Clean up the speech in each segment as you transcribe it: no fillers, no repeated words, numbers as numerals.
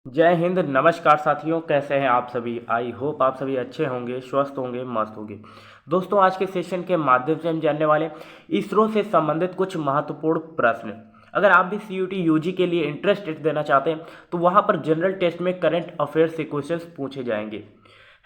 जय हिंद। नमस्कार साथियों, कैसे हैं आप सभी। आई होप आप सभी अच्छे होंगे, स्वस्थ होंगे, मस्त होंगे। दोस्तों, आज के सेशन के माध्यम से हम जानने वाले इसरो से संबंधित कुछ महत्वपूर्ण प्रश्न। अगर आप भी सीयूटी यूजी के लिए इंटरेस्टेड देना चाहते हैं तो वहाँ पर जनरल टेस्ट में करंट अफेयर्स से क्वेश्चंस पूछे जाएंगे,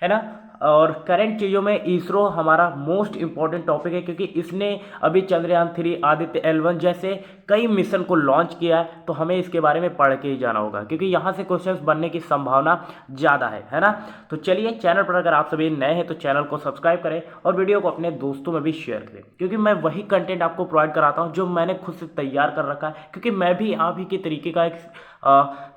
है ना। और करंट चीज़ों में इसरो हमारा मोस्ट इंपॉर्टेंट टॉपिक है, क्योंकि इसने अभी चंद्रयान 3, आदित्य L1 जैसे कई मिशन को लॉन्च किया है। तो हमें इसके बारे में पढ़ के ही जाना होगा, क्योंकि यहाँ से क्वेश्चंस बनने की संभावना ज़्यादा है ना। तो चलिए, चैनल पर अगर आप सभी नए हैं तो चैनल को सब्सक्राइब करें और वीडियो को अपने दोस्तों में भी शेयर करें, क्योंकि मैं वही कंटेंट आपको प्रोवाइड कराता हूँ जो मैंने खुद से तैयार कर रखा है, क्योंकि मैं भी आप ही के तरीके का एक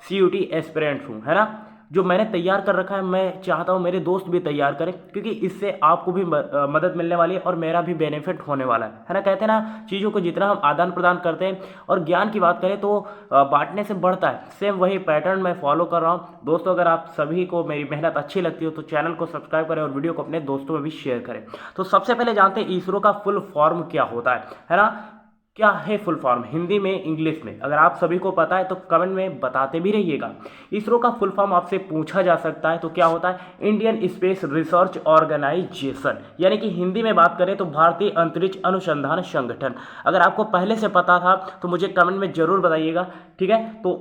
CUT एस्पिरेंट हूँ, है ना। जो मैंने तैयार कर रखा है, मैं चाहता हूँ मेरे दोस्त भी तैयार करें, क्योंकि इससे आपको भी मदद मिलने वाली है और मेरा भी बेनिफिट होने वाला है ना। कहते हैं ना, चीज़ों को जितना हम आदान प्रदान करते हैं और ज्ञान की बात करें तो बांटने से बढ़ता है। सेम वही पैटर्न मैं फॉलो कर रहा हूँ। दोस्तों, अगर आप सभी को मेरी मेहनत अच्छी लगती हो तो चैनल को सब्सक्राइब करें और वीडियो को अपने दोस्तों में भी शेयर करें। तो सबसे पहले जानते हैं इसरो का फुल फॉर्म क्या होता है ना। क्या है फुल फॉर्म, हिंदी में, इंग्लिश में। अगर आप सभी को पता है तो कमेंट में बताते भी रहिएगा। इसरो का फुल फॉर्म आपसे पूछा जा सकता है तो क्या होता है, इंडियन स्पेस रिसर्च ऑर्गेनाइजेशन, यानी कि हिंदी में बात करें तो भारतीय अंतरिक्ष अनुसंधान संगठन। अगर आपको पहले से पता था तो मुझे कमेंट में जरूर बताइएगा, ठीक है। तो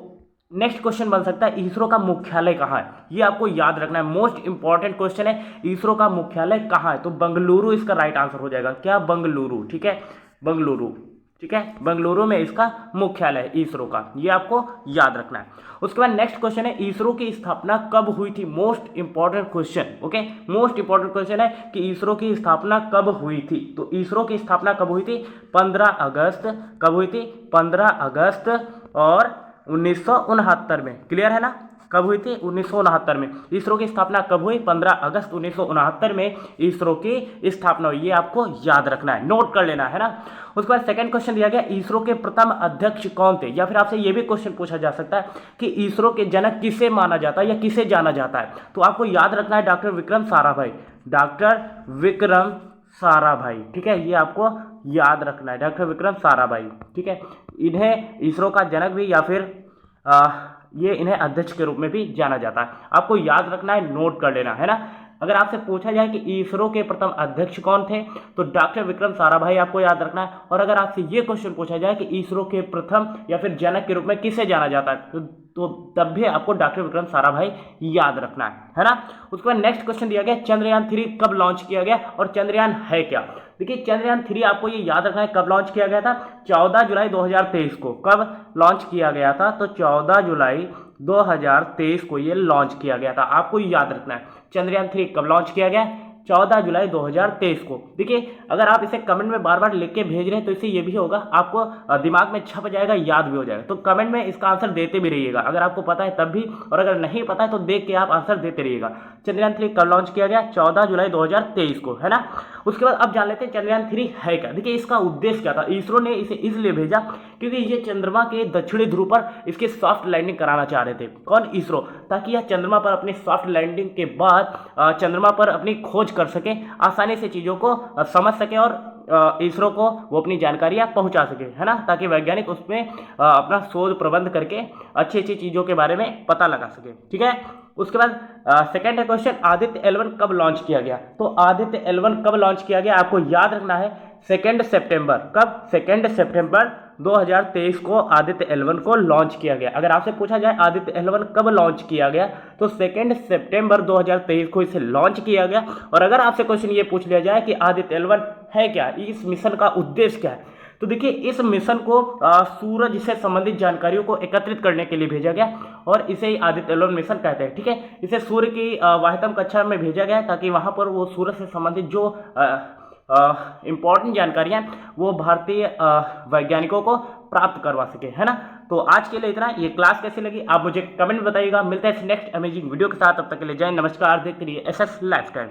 नेक्स्ट क्वेश्चन बन सकता है, इसरो का मुख्यालय कहाँ है। ये आपको याद रखना है, मोस्ट इंपॉर्टेंट क्वेश्चन है। इसरो का मुख्यालय कहाँ है, तो बंगलुरु इसका राइट आंसर हो जाएगा। क्या, बंगलुरु, ठीक है, बंगलुरु, ठीक है, बंगलुरु में इसका मुख्यालय है इसरो का। ये आपको याद रखना है। उसके बाद नेक्स्ट क्वेश्चन है, इसरो की स्थापना कब हुई थी। Most important question, okay, most important question है कि इसरो की स्थापना कब हुई थी। तो इसरो की स्थापना कब हुई थी, 15 अगस्त। कब हुई थी, 15 अगस्त और 1969 में। क्लियर है ना, कब हुई थी, 1969 में। इसरो की स्थापना कब हुई, 15 अगस्त 1969 में इसरो की स्थापना हुई। ये आपको याद रखना है, नोट कर लेना है ना। उसके बाद सेकंड क्वेश्चन दिया गया, इसरो के प्रथम अध्यक्ष कौन थे। या फिर आपसे ये भी क्वेश्चन पूछा जा सकता है कि इसरो के जनक किसे माना जाता है या किसे जाना जाता है। तो आपको याद रखना है, डॉक्टर विक्रम साराभाई, डॉक्टर विक्रम साराभाई, ठीक है। ये आपको याद रखना है, डॉक्टर विक्रम साराभाई, ठीक है। इन्हें इसरो का जनक भी या फिर ये इन्हें अध्यक्ष के रूप में भी जाना जाता है। आपको याद रखना है, नोट कर लेना है ना। अगर आपसे पूछा जाए कि इसरो के प्रथम अध्यक्ष कौन थे तो डॉक्टर विक्रम साराभाई आपको याद रखना है। और अगर आपसे ये क्वेश्चन पूछा जाए कि इसरो के प्रथम या फिर जनक के रूप में किसे जाना जाता है तो तब भी आपको डॉक्टर विक्रम साराभाई याद रखना है ना। उसके बाद नेक्स्ट क्वेश्चन दिया गया, चंद्रयान 3 कब लॉन्च किया गया और चंद्रयान है क्या। देखिए, चंद्रयान 3 आपको ये याद रखना है कब लॉन्च किया गया था, 14 जुलाई 2023 को। कब लॉन्च किया गया था, तो 14 जुलाई 2023 को ये लॉन्च किया गया था। आपको याद रखना है चंद्रयान 3 कब लॉन्च किया गया, 14 जुलाई 2023 को। देखिए, अगर आप इसे कमेंट में बार बार लिख के भेज रहे हैं तो इससे ये भी होगा, आपको दिमाग में छप जाएगा, याद भी हो जाएगा। तो कमेंट में इसका आंसर देते भी रहिएगा, अगर आपको पता है तब भी, और अगर नहीं पता है तो देख के आप आंसर देते रहिएगा। चंद्रयान 3 कब लॉन्च किया गया, 14 जुलाई 2023 को, है ना। उसके बाद अब जान लेते हैं चंद्रयान 3 है क्या। देखिए, इसका उद्देश्य क्या था। इसरो ने इसे इसलिए भेजा क्योंकि ये चंद्रमा के दक्षिणी ध्रुव पर इसके सॉफ्ट लैंडिंग कराना चाह रहे थे। कौन, इसरो, ताकि यह चंद्रमा पर अपनी सॉफ्ट लैंडिंग के बाद चंद्रमा पर अपनी खोज कर सके, आसानी से चीज़ों को समझ सके और इसरो को वो अपनी जानकारियाँ पहुंचा सके, है ना, ताकि वैज्ञानिक उसमें अपना शोध प्रबंध करके अच्छी अच्छी चीज़ों के बारे में पता लगा सके, ठीक है। उसके बाद सेकेंड है क्वेश्चन, आदित्य L1 कब लॉन्च किया गया। तो आदित्य L1 कब लॉन्च किया गया, आपको याद रखना है 2 सितंबर। कब, 2 सितंबर 2023 को आदित्य L1 को लॉन्च किया गया। अगर आपसे पूछा जाए आदित्य L1 कब लॉन्च किया गया तो 2 सितंबर 2023 को इसे लॉन्च किया गया। और अगर आपसे क्वेश्चन ये पूछ लिया जाए कि आदित्य L1 है क्या, इस मिशन का उद्देश्य क्या है, तो देखिए, इस मिशन को सूरज से संबंधित जानकारियों को एकत्रित करने के लिए भेजा गया और इसे ही आदित्य L1 मिशन कहते हैं, ठीक है। इसे सूर्य की वाह्यतम कक्षा में भेजा गया ताकि वहां पर वो सूरज से संबंधित जो इंपॉर्टेंट जानकारियां वो भारतीय वैज्ञानिकों को प्राप्त करवा सके, है ना। तो आज के लिए इतना। ये क्लास कैसी लगी आप मुझे कमेंट में बताइएगा। मिलते हैं नेक्स्ट अमेजिंग वीडियो के साथ, तब तक के लिए जय, नमस्कार। देखते रहिए SS लाइफस्टाइल।